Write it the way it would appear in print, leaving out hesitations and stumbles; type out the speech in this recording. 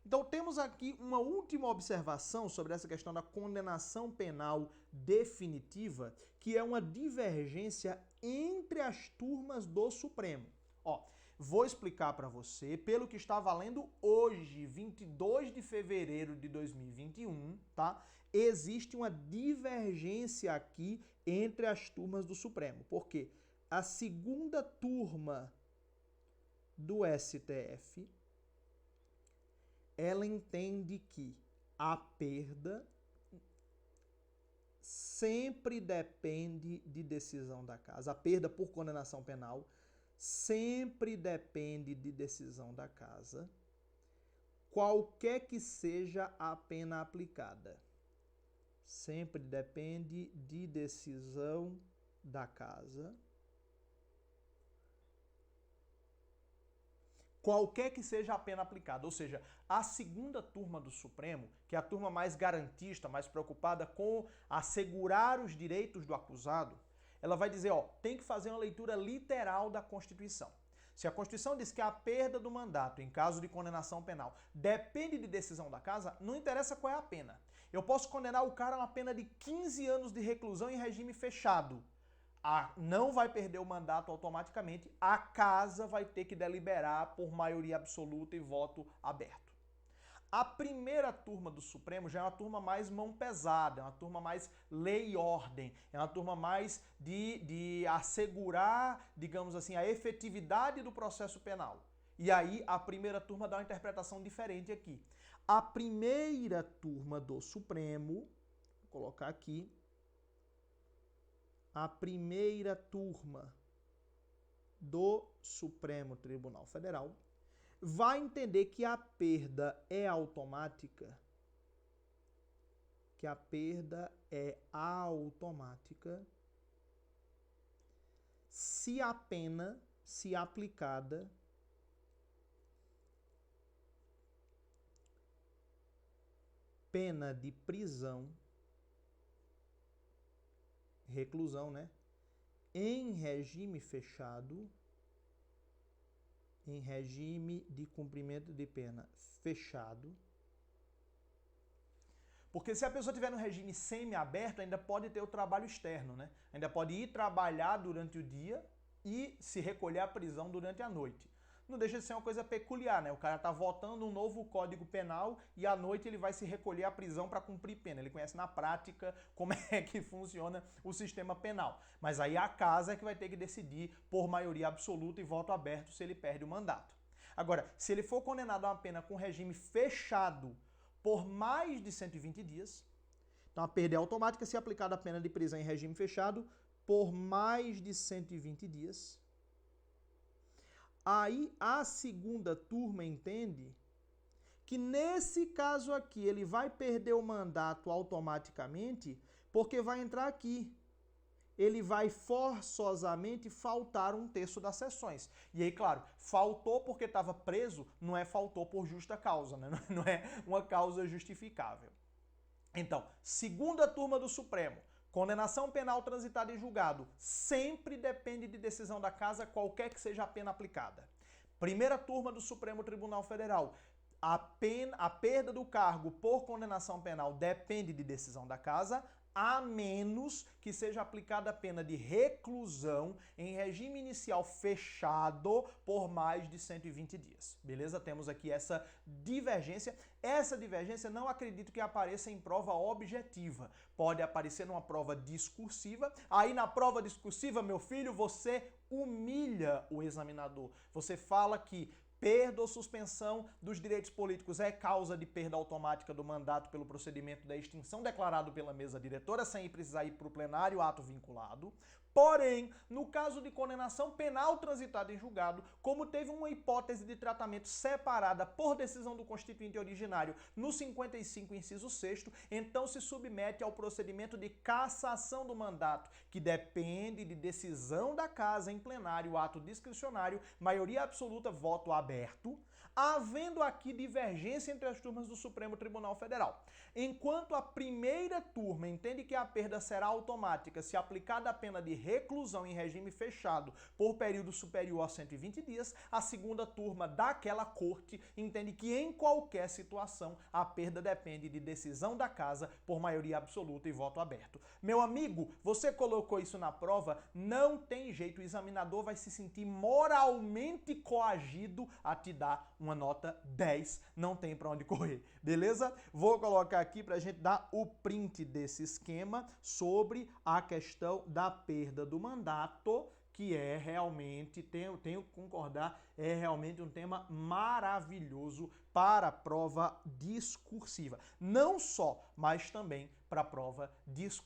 Então temos aqui uma última observação sobre essa questão da condenação penal definitiva, que é uma divergência entre as turmas do Supremo. Ó, vou explicar para você, pelo que está valendo hoje, 22 de fevereiro de 2021, tá? Existe uma divergência aqui entre as turmas do Supremo. Por quê? A segunda turma do STF, ela entende que a perda sempre depende de decisão da casa. A perda por condenação penal sempre depende de decisão da casa, qualquer que seja a pena aplicada. Sempre depende de decisão da casa, qualquer que seja a pena aplicada. Ou seja, a segunda turma do Supremo, que é a turma mais garantista, mais preocupada com assegurar os direitos do acusado, ela vai dizer, ó, tem que fazer uma leitura literal da Constituição. Se a Constituição diz que a perda do mandato em caso de condenação penal depende de decisão da casa, não interessa qual é a pena. Eu posso condenar o cara a uma pena de 15 anos de reclusão em regime fechado. Não vai perder o mandato automaticamente, a casa vai ter que deliberar por maioria absoluta e voto aberto. A primeira turma do Supremo já é uma turma mais mão pesada, é uma turma mais lei e ordem, é uma turma mais de assegurar, digamos assim, a efetividade do processo penal. E aí a primeira turma dá uma interpretação diferente aqui. A primeira turma do Supremo, vou colocar aqui, a primeira turma do Supremo Tribunal Federal vai entender que a perda é automática, se a pena, se aplicada, pena de prisão, reclusão, né? Em regime fechado, em regime de cumprimento de pena fechado. Porque se a pessoa estiver no regime semi-aberto, ainda pode ter o trabalho externo, né? Ainda pode ir trabalhar durante o dia e se recolher à prisão durante a noite. Não deixa de ser uma coisa peculiar, né? O cara tá votando um novo Código Penal e à noite ele vai se recolher à prisão para cumprir pena. Ele conhece na prática como é que funciona o sistema penal. Mas aí a casa é que vai ter que decidir por maioria absoluta e voto aberto se ele perde o mandato. Agora, se ele for condenado a uma pena com regime fechado por mais de 120 dias, então a perda é automática se aplicada a pena de prisão em regime fechado por mais de 120 dias. Aí a segunda turma entende que nesse caso aqui ele vai perder o mandato automaticamente porque vai entrar aqui. Ele vai forçosamente faltar um terço das sessões. E aí, claro, faltou porque estava preso, não é faltou por justa causa, né? Não é uma causa justificável. Então, segunda turma do Supremo, condenação penal transitada em julgado sempre depende de decisão da casa, qualquer que seja a pena aplicada. Primeira turma do Supremo Tribunal Federal, a perda do cargo por condenação penal depende de decisão da casa, a menos que seja aplicada a pena de reclusão em regime inicial fechado por mais de 120 dias. Beleza? Temos aqui essa divergência. Essa divergência não acredito que apareça em prova objetiva. Pode aparecer numa prova discursiva. Aí na prova discursiva, meu filho, você humilha o examinador. Você fala que perda ou suspensão dos direitos políticos é causa de perda automática do mandato pelo procedimento da extinção declarado pela mesa diretora, sem precisar ir para o plenário, ato vinculado. Porém, no caso de condenação penal transitada em julgado, como teve uma hipótese de tratamento separada por decisão do constituinte originário no 55, inciso 6º, então se submete ao procedimento de cassação do mandato, que depende de decisão da casa em plenário, ato discricionário, maioria absoluta, voto aberto. havendo aqui divergência entre as turmas do Supremo Tribunal Federal. Enquanto a primeira turma entende que a perda será automática se aplicada a pena de reclusão em regime fechado por período superior a 120 dias, a segunda turma daquela corte entende que em qualquer situação a perda depende de decisão da casa por maioria absoluta e voto aberto. Meu amigo, você colocou isso na prova, não tem jeito, o examinador vai se sentir moralmente coagido a te dar uma nota 10, não tem para onde correr, beleza? Vou colocar aqui para a gente dar o print desse esquema sobre a questão da perda do mandato, que é realmente, tenho que concordar, é realmente um tema maravilhoso para a prova discursiva. Não só, mas também para a prova discursiva.